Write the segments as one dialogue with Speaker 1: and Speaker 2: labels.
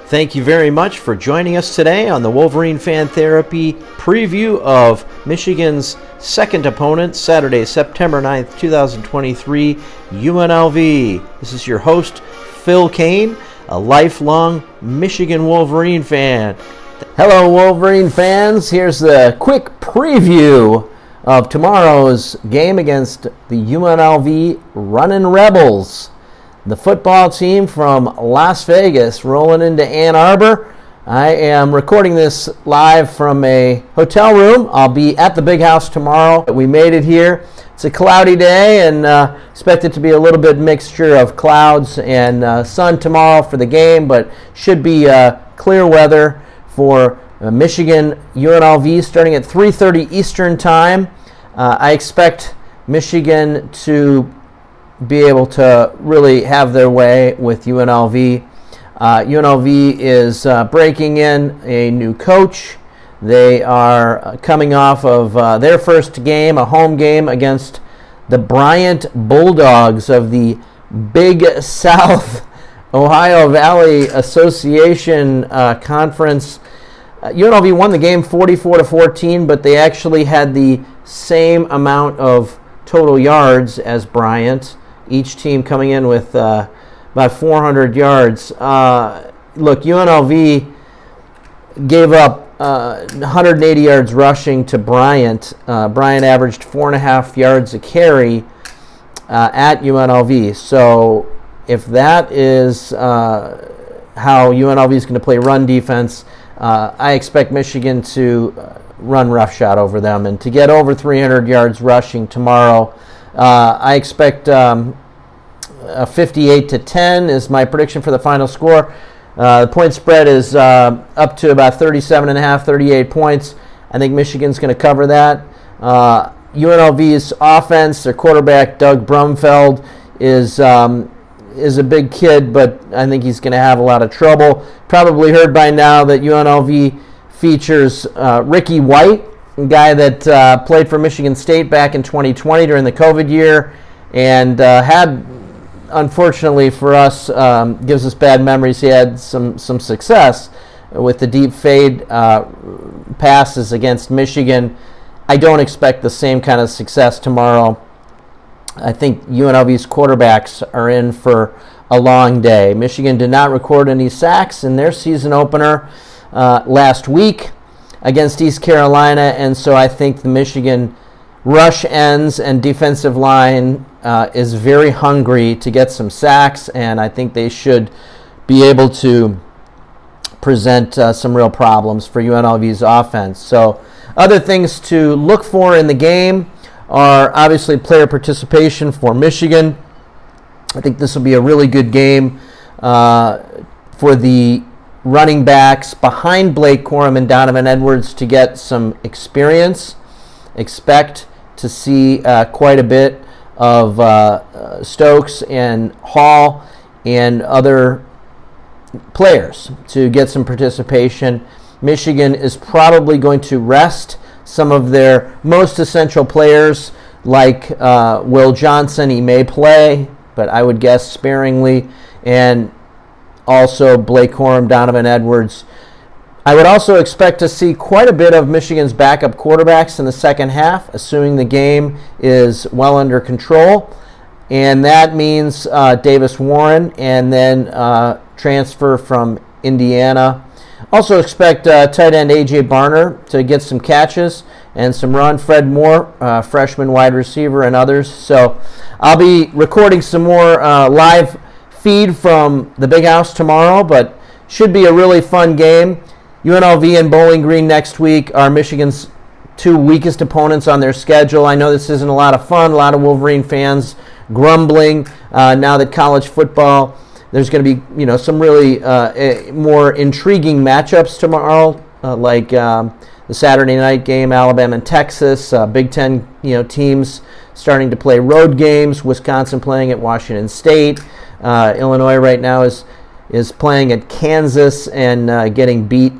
Speaker 1: Thank you very much for joining us today on the Wolverine Fan Therapy preview of Michigan's second opponent, Saturday, September 9th, 2023, UNLV. This is your host, Phil Kane, a lifelong Michigan Wolverine fan. Hello, Wolverine fans. Here's the quick preview of tomorrow's game against the UNLV Runnin Rebels. The football team from Las Vegas rolling into Ann Arbor. I am recording this live from a hotel room. I'll be at the big house tomorrow. We made it here. It's a cloudy day and expect it to be a little bit mixture of clouds and sun tomorrow for the game, but should be clear weather for Michigan UNLV starting at 3:30 Eastern Time. I expect Michigan to be able to really have their way with UNLV. UNLV is breaking in a new coach. They are coming off of their first game, a home game against the Bryant Bulldogs of the Big South Ohio Valley Association Conference. UNLV won the game 44-14, but they actually had the same amount of total yards as Bryant. Each team coming in with about 400 yards. Look, UNLV gave up 180 yards rushing to Bryant. Bryant averaged 4.5 yards a carry at UNLV. So if that is how UNLV is going to play run defense, I expect Michigan to run roughshod over them and to get over 300 yards rushing tomorrow. I expect a 58-10 is my prediction for the final score. The point spread is up to about 37.5, 38 points. I think Michigan's going to cover that. UNLV's offense, their quarterback, Doug Brumfeld, is a big kid, but I think he's going to have a lot of trouble. Probably heard by now that UNLV features Ricky White, a guy that played for Michigan State back in 2020 during the COVID year and had, unfortunately for us, gives us bad memories. He had some success with the deep fade passes against Michigan. I don't expect the same kind of success tomorrow. I think UNLV's quarterbacks are in for a long day. Michigan did not record any sacks in their season opener last week against East Carolina, and so I think the Michigan rush ends and defensive line is very hungry to get some sacks, and I think they should be able to present some real problems for UNLV's offense. So other things to look for in the game are obviously player participation for Michigan. I think this will be a really good game for the running backs behind Blake Corum and Donovan Edwards to get some experience. Expect to see quite a bit of Stokes and Hall and other players to get some participation. Michigan is probably going to rest some of their most essential players like Will Johnson. He may play, but I would guess sparingly, and also Blake Corum, Donovan Edwards. I would also expect to see quite a bit of Michigan's backup quarterbacks in the second half, assuming the game is well under control. And that means Davis Warren and then transfer from Indiana. Also expect tight end A.J. Barner to get some catches and some run. Fred Moore, freshman wide receiver, and others. So I'll be recording some more live feed from the Big House tomorrow, but should be a really fun game. UNLV and Bowling Green next week are Michigan's two weakest opponents on their schedule. I know this isn't a lot of fun. A lot of Wolverine fans grumbling now that college football, there's going to be some really more intriguing matchups tomorrow, like the Saturday night game, Alabama and Texas, Big Ten teams starting to play road games. Wisconsin playing at Washington State. Illinois right now is playing at Kansas and getting beat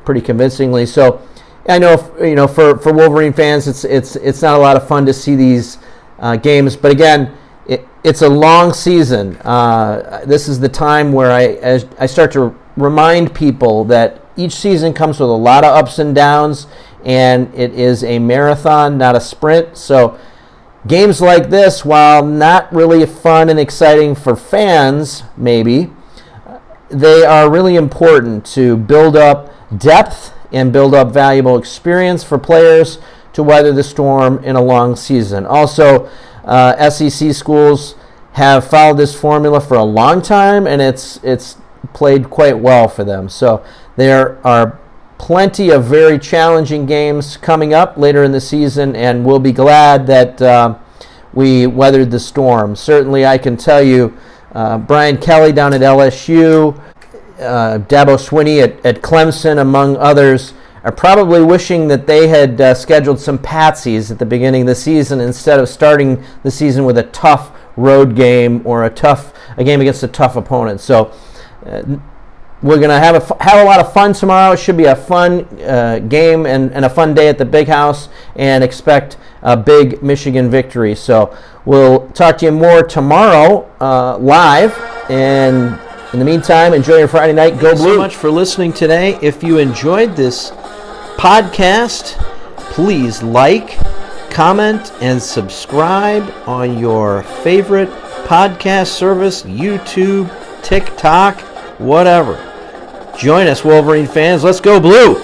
Speaker 1: pretty convincingly. So I know for Wolverine fans, it's not a lot of fun to see these games. But again, it's a long season. This is the time where I start to remind people that each season comes with a lot of ups and downs, and it is a marathon, not a sprint. So games like this, while not really fun and exciting for fans, maybe, they are really important to build up depth and build up valuable experience for players to weather the storm in a long season. Also, SEC schools have followed this formula for a long time, and it's played quite well for them. So there are plenty of very challenging games coming up later in the season, and we'll be glad that we weathered the storm. Certainly, I can tell you, Brian Kelly down at LSU, Dabo Swinney at Clemson, among others, are probably wishing that they had scheduled some patsies at the beginning of the season instead of starting the season with a tough road game or a game against a tough opponent. So we're going to have a lot of fun tomorrow. It should be a fun game and a fun day at the Big House, and expect a big Michigan victory. So we'll talk to you more tomorrow live, and in the meantime, enjoy your Friday night. Go Blue. Thanks so much for listening today. If you enjoyed this podcast, please like, comment, and subscribe on your favorite podcast service, YouTube, TikTok, whatever. Join us, Wolverine fans. Let's go Blue!